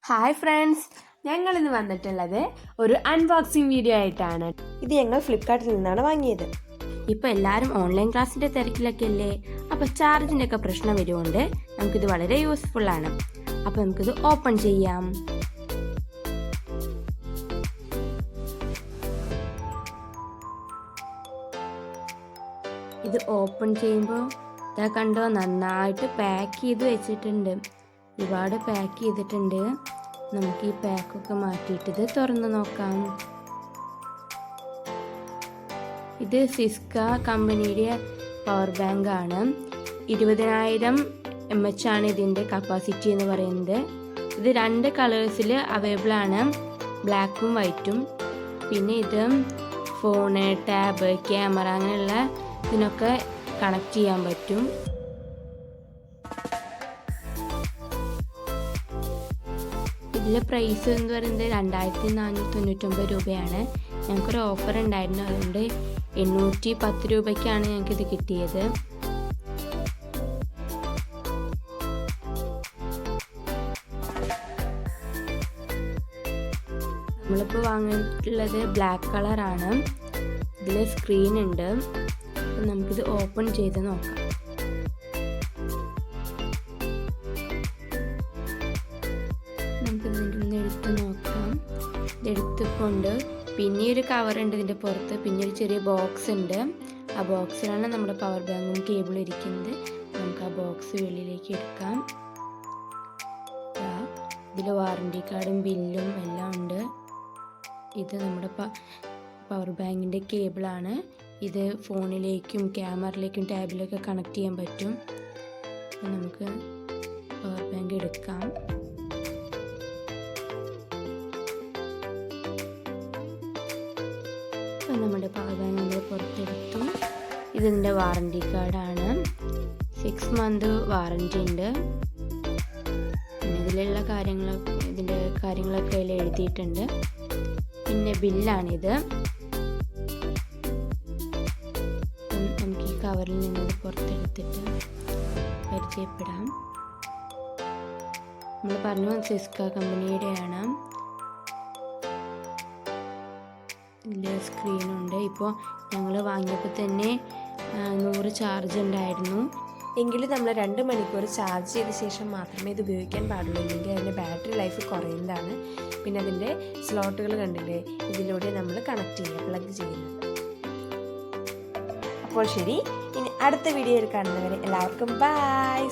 Hi friends, ഞങ്ങൾ ഇന്ന് വന്നിട്ടുള്ളത് ഒരു അൺബോക്സിങ് വീഡിയോ ആയിട്ടാണ്. ഇത് ഞങ്ങൾ ഫ്ലിപ്കാർട്ടിൽ നിന്നാണ് വാങ്ങിയത്. ഇപ്പോൾ എല്ലാവരും ഓൺലൈൻ ക്ലാസ്സിൻ്റെ തിരക്കിലൊക്കെ അല്ലേ. അപ്പോൾ ചാർജിൻ്റെ ഒക്കെ പ്രശ്നം വരുകൊണ്ട് നമുക്കിത് വളരെ യൂസ്ഫുൾ ആണ്. അപ്പോൾ നമുക്കിത് ഓപ്പൺ ചെയ്യാം. ഇത് ഓപ്പൺ ചെയ്യുമ്പോൾ ഇതാ കണ്ടോ, നന്നായിട്ട് പാക്ക് ചെയ്ത് വെച്ചിട്ടുണ്ട്. ഒരുപാട് പാക്ക് ചെയ്തിട്ടുണ്ട്. നമുക്ക് ഈ പാക്കൊക്കെ മാറ്റിയിട്ട് ഇത് തുറന്ന് നോക്കാം. ഇത് സിസ്ക കമ്പനിയുടെ പവർ ബാങ്ക് ആണ്. 20,000 mAh ആണ് ഇതിൻ്റെ കപ്പാസിറ്റി എന്ന് പറയുന്നത്. ഇത് 2 കളേഴ്സിൽ അവൈലബിൾ ആണ്, ബ്ലാക്കും വൈറ്റും. പിന്നെ ഇത് ഫോണ്, ടാബ്, ക്യാമറ അങ്ങനെയുള്ള ഇതിനൊക്കെ കണക്ട് ചെയ്യാൻ പറ്റും. ഇതിലെ പ്രൈസ് എന്ന് പറയുന്നത് 2,499 രൂപയാണ്. ഞങ്ങൾക്കൊരു ഓഫർ ഉണ്ടായിരുന്നു, അതുകൊണ്ട് 810 രൂപയ്ക്കാണ് ഞങ്ങൾക്കിത് കിട്ടിയത്. നമ്മളിപ്പോൾ വാങ്ങിയിട്ടുള്ളത് ബ്ലാക്ക് കളറാണ്. ഇതിൽ സ്ക്രീൻ ഉണ്ട്. നമുക്കിത് ഓപ്പൺ ചെയ്ത് നോക്കാം. നമുക്കിതിൻ്റെ എടുത്ത് നോക്കാം. ഇതെടുത്തുകൊണ്ട് പിന്നെ ഒരു കവറുണ്ട് ഇതിൻ്റെ പുറത്ത്. പിന്നെ ഒരു ചെറിയ ബോക്സ് ഉണ്ട്. ആ ബോക്സിലാണ് നമ്മുടെ പവർ ബാങ്കും കേബിളും ഇരിക്കുന്നത്. നമുക്ക് ആ ബോക്സ് വെളിയിലേക്ക് എടുക്കാം. ഇതിൽ വാറണ്ടി കാർഡും ബില്ലും എല്ലാം ഉണ്ട്. ഇത് നമ്മുടെ പവർ ബാങ്കിൻ്റെ കേബിളാണ്. ഇത് ഫോണിലേക്കും ക്യാമറയിലേക്കും ടാബിലേക്കും കണക്ട് ചെയ്യാൻ പറ്റും. നമുക്ക് പവർ ബാങ്ക് എടുക്കാം. നമ്മുടെ പവർ ബാങ്ക് നമ്മൾ പുറത്തെടുത്തു. ഇതിൻ്റെ വാറണ്ടി കാർഡാണ്. 6 month വാറണ്ടി ഉണ്ട്. പിന്നെ ഇതിലുള്ള ഇതിൻ്റെ കാര്യങ്ങളൊക്കെ അതിൽ എഴുതിയിട്ടുണ്ട്. പിന്നെ ബില്ലാണിത്. നമുക്ക് ഈ കവറിൽ നിന്ന് പുറത്തെടുത്തിട്ട് പരിചയപ്പെടാം. നമ്മൾ പറഞ്ഞു സിസ്ക കമ്പനിയുടെയാണ്. ഇതിൽ സ്ക്രീനുണ്ട്. ഇപ്പോൾ ഞങ്ങൾ വാങ്ങിയപ്പോൾ തന്നെ 100 ചാർജ് ഉണ്ടായിരുന്നു. എങ്കിലും നമ്മൾ 2 മണിക്കൂർ ചാർജ് ചെയ്ത ശേഷം മാത്രമേ ഇത് ഉപയോഗിക്കാൻ പാടുള്ളൂ, ഇല്ലെങ്കിൽ അതിൻ്റെ ബാറ്ററി ലൈഫ് കുറയുന്നതാണ്. പിന്നെ അതിൻ്റെ സ്ലോട്ടുകൾ കണ്ടില്ലേ, ഇതിലൂടെ നമ്മൾ കണക്ട് ചെയ്യുക, പ്ലഗ് ചെയ്യുന്നത്. അപ്പോൾ ശരി, ഇനി അടുത്ത വീഡിയോയിൽ കാണുന്നവരെ എല്ലാവർക്കും ബൈ.